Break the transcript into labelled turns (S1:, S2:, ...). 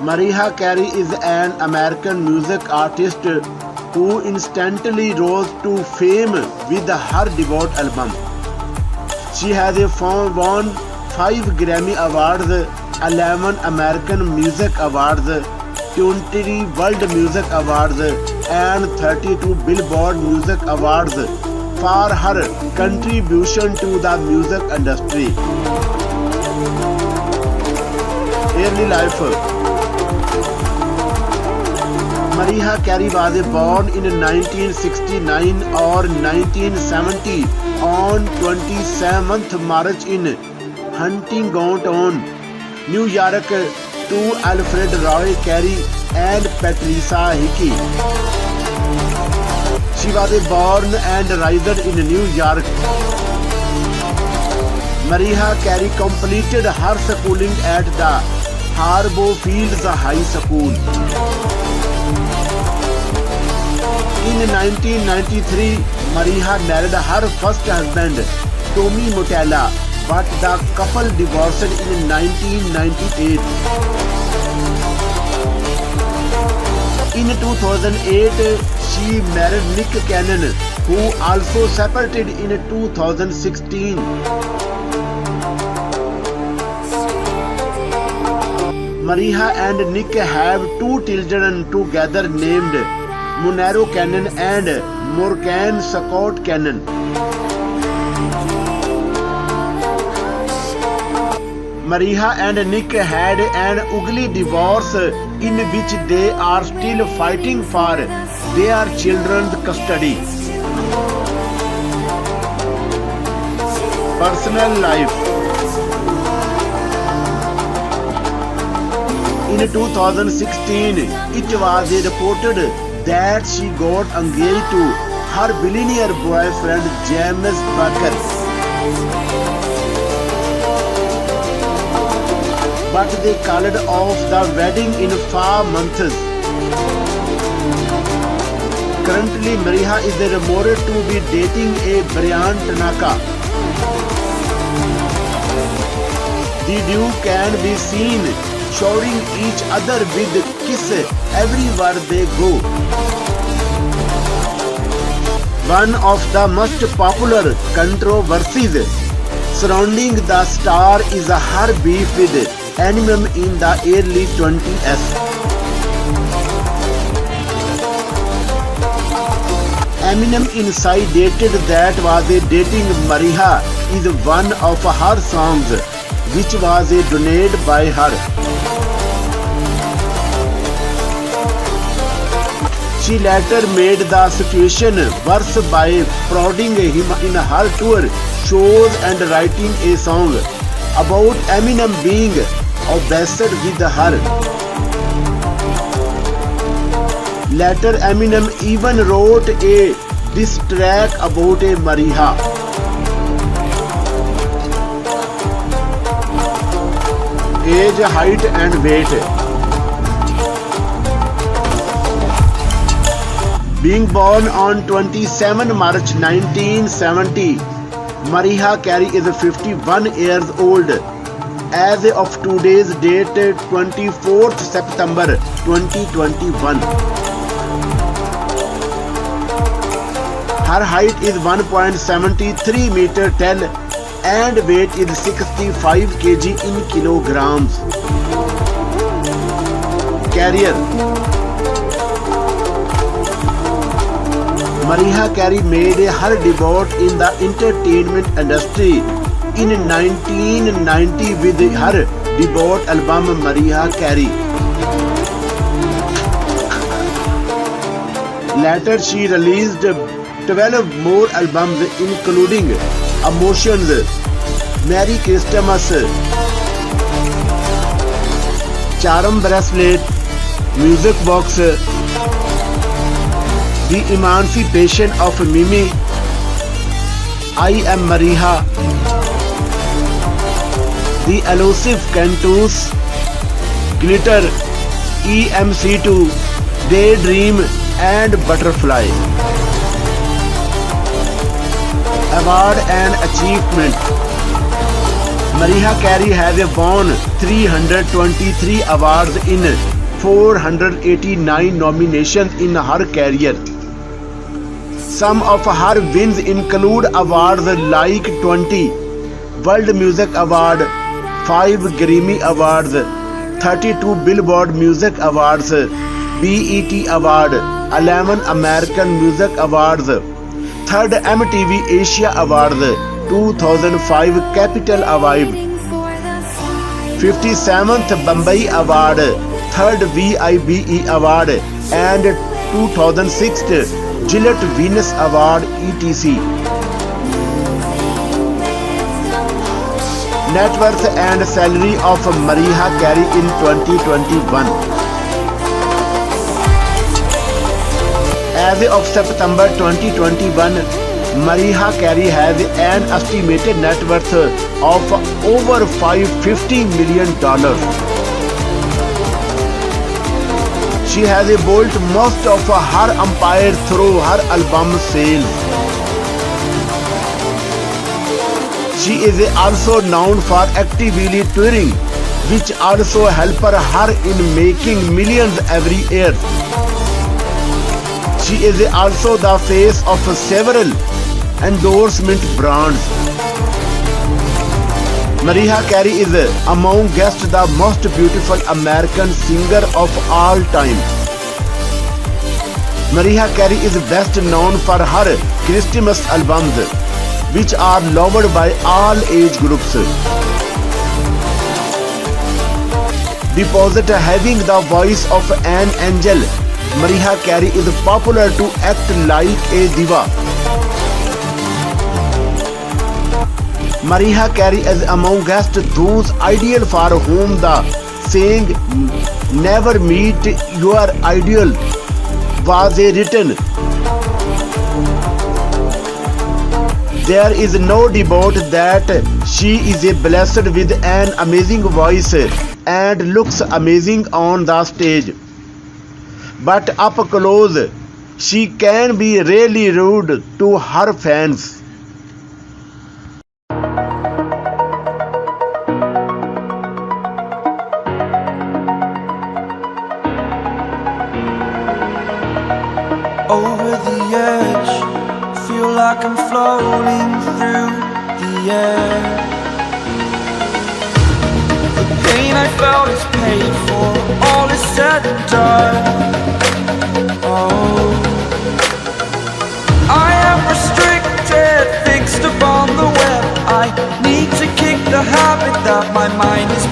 S1: Mariah Carey is an American music artist who instantly rose to fame with her debut album. She has won 5 Grammy Awards, 11 American Music Awards, 20 World Music Awards, and 32 Billboard Music Awards for her contribution to the music industry. Early life. Mariah Carey was born in 1969 or 1970 on 27th March in Huntington, New York to Alfred Roy Carey and Patricia Hickey. She was born and raised in New York. Mariah Carey completed her schooling at the Harbour Fields High School. In 1993, Mariah married her first husband, Tommy Mottola, but the couple divorced in 1998. In 2008, she married Nick Cannon, who also separated in 2016. Mariah and Nick have 2 children together named Monroe Cannon and Morgan Scott Cannon. Mariah and Nick had an ugly divorce in which they are still fighting for their children's custody. Personal life. In 2016, it was reported that she got engaged to her billionaire boyfriend James Barker. But they called off the wedding in 4 months. Currently, Mariah is rumored to be dating a Brian Tanaka. The duo can be seen showering each other with kiss everywhere they go. One of the most popular controversies surrounding the star is her beef with Eminem in the early 20s. Eminem insinuated that was dating Mariah is one of her songs, which was donated by her. She later made the situation worse by prodding him in her tour shows and writing a song about Eminem being obsessed with her. Later, Eminem even wrote a diss track about Mariah. Age, height and weight. Being born on 27 March 1970, Mariah Carey is 51 years old. As of today's date, 24th September 2021. Her height is 1.73 meter tall and weight is 65 kg in kilograms. Career. Mariah Carey made her debut in the entertainment industry in 1990 with her debut album Mariah Carey. Later she released 12 more albums including Emotions, Merry Christmas, Charm Bracelet, Music Box, The Emancipation of Mimi, I Am Mariah, The Elusive Cantus, Glitter, EMC2, Daydream and Butterfly. Award and Achievement. Mariah Carey has won 323 awards in 489 nominations in her career. Some of her wins include awards like 20 World Music Award, 5 Grammy Awards, 32 Billboard Music Awards, BET Award, 11 American Music Awards, 3rd MTV Asia Awards, 2005 Capital Award, 57th Bombay Award, 3rd VIBE Award, and 2006 Gillette Venus Award etc. Net worth and salary of Mariah Carey in 2021. As of September 2021, Mariah Carey has an estimated net worth of over $550 million. She has built most of her empire through her album sales. She is also known for actively touring, which also helps her in making millions every year. She is also the face of several endorsement brands. Mariah Carey is among guests the most beautiful American singer of all time. Mariah Carey is best known for her Christmas albums, which are loved by all age groups. Despite having the voice of an angel, Mariah Carey is popular to act like a diva. Mariah Carey is among guests those ideal for whom the saying "never meet your ideal" was written. There is no doubt that she is blessed with an amazing voice and looks amazing on the stage. But up close, she can be really rude to her fans.
S2: Over the edge, feel like I'm floating through the air. The pain I felt is paid for, all is said and done. Oh, I am restricted, fixed upon the web. I need to kick the habit that my mind is